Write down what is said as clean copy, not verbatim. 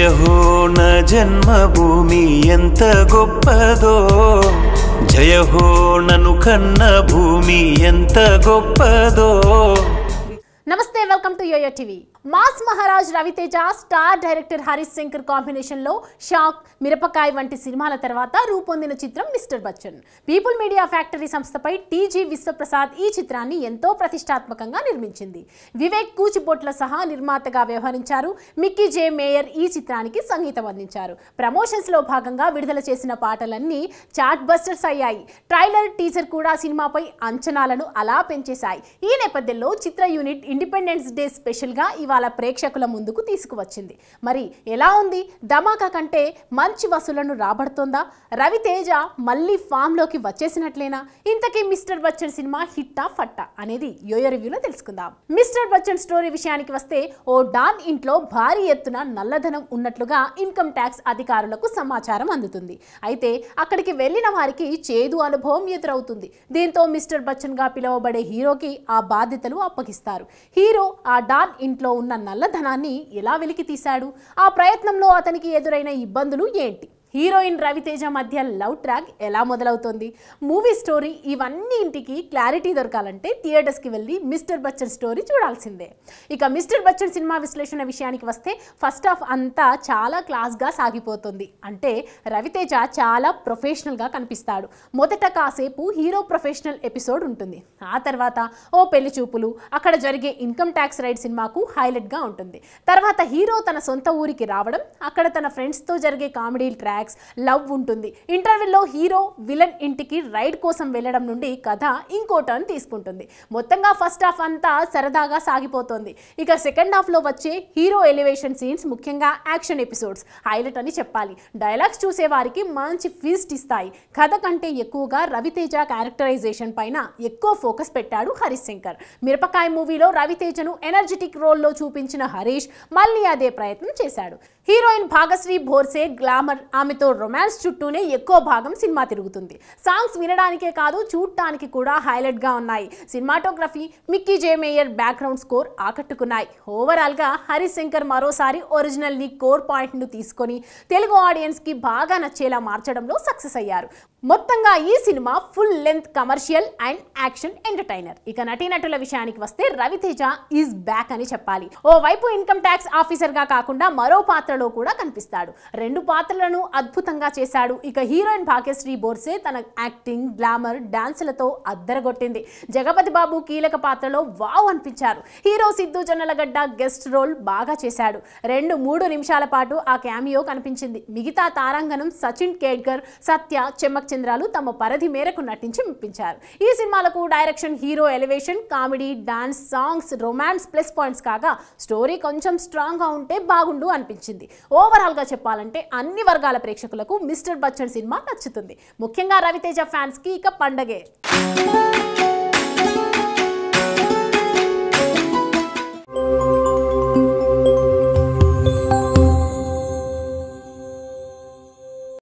జయ హో నా జన్మభూమి ఎంత గొప్పదో, జయ హో నన్ను కన్న భూమి ఎంత గొప్పదో. నమస్తే, welcome to YoYo TV. Mass Maharaj Ravi Teja star director Harish Shankar combination లో షాక్, మిరపకాయ వంటి సినిమాల తర్వాత రూపొందిన చిత్రం mister Bachchan. People media factory సంస్థపై టీజీ విశ్వప్రసాద్ ఈ చిత్రాన్ని ఎంతో ప్రతిష్టాత్మకంగా నిర్మించింది. వివేక్ కూచిబొట్ల సహా నిర్మాతగా వ్యవహరించారు. మిక్కీ జే మేయర్ ఈ చిత్రానికి సంగీతం అందించారు. ప్రమోషన్స్ లో భాగంగా విడుదల చేసిన పాటలన్నీ చార్ట్ బస్టర్స్ అయ్యాయి. ట్రైలర్, టీజర్ కూడా సినిమాపై అంచనాలను అలా పెంచేశాయి. ఈ నేపథ్యంలో చిత్ర యూనిట్ ఇండిపెండెన్స్ డే స్పెషల్ గా ఇవాళ ప్రేక్షకుల ముందుకు తీసుకువచ్చింది. మరి ఎలా ఉంది? ధమాకా కంటే మంచి వసూళ్లను రాబడుతోందా? రవితేజ మళ్ళీ ఫామ్ లోకి వచ్చేసినట్లేనా? ఇంతకీ మిస్టర్ బచ్చన్ సినిమా హిట్టా ఫట్టా అనేది యోయో రివ్యూలో తెలుసుకుందాం. మిస్టర్ బచ్చన్ స్టోరీ విషయానికి వస్తే, ఓ డాన్ ఇంట్లో భారీ ఎత్తున నల్లధనం ఉన్నట్లుగా ఇన్కమ్ ట్యాక్స్ అధికారులకు సమాచారం అందుతుంది. అయితే అక్కడికి వెళ్లిన వారికి చేదు అనుభవం ఎదురవుతుంది. దీంతో మిస్టర్ బచ్చన్ గా పిలువబడే హీరోకి ఆ బాధ్యతలు అప్పగిస్తారు. హీరో ఆ డాన్ ఇంట్లో ఉన్న నల్లధనాన్ని ఎలా వెలికి తీశాడు? ఆ ప్రయత్నంలో అతనికి ఎదురైన ఇబ్బందులు ఏంటి? హీరోయిన్ రవితేజ మధ్య లవ్ ట్రాక్ ఎలా మొదలవుతోంది? మూవీ స్టోరీ, ఇవన్నీ ఇంటికి క్లారిటీ దొరకాలంటే థియేటర్స్కి వెళ్ళి మిస్టర్ బచ్చన్ స్టోరీ చూడాల్సిందే. ఇక మిస్టర్ బచ్చన్ సినిమా విశ్లేషణ విషయానికి వస్తే, ఫస్ట్ హాఫ్ అంతా చాలా క్లాస్గా సాగిపోతుంది. అంటే రవితేజ చాలా ప్రొఫెషనల్గా కనిపిస్తాడు. మొదట కాసేపు హీరో ప్రొఫెషనల్ ఎపిసోడ్ ఉంటుంది. ఆ తర్వాత ఓ పెళ్లి చూపులు, అక్కడ జరిగే ఇన్కమ్ ట్యాక్స్ రైడ్ సినిమాకు హైలైట్గా ఉంటుంది. తర్వాత హీరో తన సొంత ఊరికి రావడం, అక్కడ తన ఫ్రెండ్స్తో జరిగే కామెడీ ట్రాక్, లవ్ ఉంటుంది. ఇంటర్వెల్లో హీరో విలన్ ఇంటికి రైడ్ కోసం వెళ్లడం నుండి కథ ఇంకో టర్న్ తీసుకుంటుంది. మొత్తంగా ఫస్ట్ హాఫ్ అంతా సరదాగా సాగిపోతుంది. ఇక సెకండ్ హాఫ్ లో వచ్చే హీరో ఎలివేషన్ సీన్స్, ముఖ్యంగా యాక్షన్ ఎపిసోడ్స్ హైలైట్ అని చెప్పాలి. డైలాగ్స్ చూసే వారికి మంచి ఫీస్ట్ ఇస్తాయి. కథ కంటే ఎక్కువగా రవితేజ క్యారెక్టరైజేషన్ పైన ఎక్కువ ఫోకస్ పెట్టాడు హరీష్ శంకర్. మిరపకాయ మూవీలో రవితేజను ఎనర్జెటిక్ రోల్లో చూపించిన హరీష్ మళ్ళీ అదే ప్రయత్నం చేశాడు. హీరోయిన్ భాగశ్రీ భోర్సే గ్లామర్, ఆమెతో రొమాన్స్ చుట్టూనే ఎక్కువ భాగం సినిమా తిరుగుతుంది. సాంగ్స్ వినడానికే కాదు, చూడటానికి కూడా హైలైట్ గా ఉన్నాయి. సినిమాటోగ్రఫీ, మిక్కీ జే మేయర్ బ్యాక్గ్రౌండ్ స్కోర్ ఆకట్టుకున్నాయి. ఓవరాల్ గా హరీష్ శంకర్ మరోసారి ఒరిజినల్ ని కోర్ పాయింట్ ను తీసుకొని తెలుగు ఆడియన్స్ కి బాగా నచ్చేలా మార్చడంలో సక్సెస్ అయ్యారు. మొత్తంగా ఈ cinema full length commercial and action entertainer. ఇక నటీనటుల విషయానికి వస్తే, రవితేజ ఈజ్ బ్యాక్ అని చెప్పాలి. ఓ వైపు ఇన్కమ్ ట్యాక్స్ ఆఫీసర్ గా కాకుండా మరో పాత్రలో కూడా కనిపిస్తాడు. రెండు పాత్రలను అద్భుతంగా చేశాడు. ఇక హీరోయిన్ భాగ్యశ్రీ బోర్సే తన యాక్టింగ్, గ్లామర్, డాన్సులతో అద్దరగొట్టింది. జగపతి బాబు కీలక పాత్రలో వావ్ అనిపించారు. Hero Siddhu Jonnalagadda guest role బాగా చేశాడు. 2-3 నిమిషాల పాటు ఆ క్యామియో కనిపించింది. మిగతా తారాంగణం సచిన్ కేడ్కర్, సత్య, చెమ్మక్ చంద్రాలు తమ పరిధి మేరకు నటించి మెప్పించారు. ఈ సినిమాలకు direction, hero elevation, comedy, dance, songs, romance plus points కాగా, స్టోరీ కొంచెం స్ట్రాంగ్ గా ఉంటే బాగుండు అనిపించింది. ఓవరాల్ గా చెప్పాలంటే అన్ని వర్గాల ప్రేక్షకులకు మిస్టర్ బచ్చన్ సినిమా నచ్చుతుంది. ముఖ్యంగా రవితేజ ఫ్యాన్స్ కి ఇక పండగే.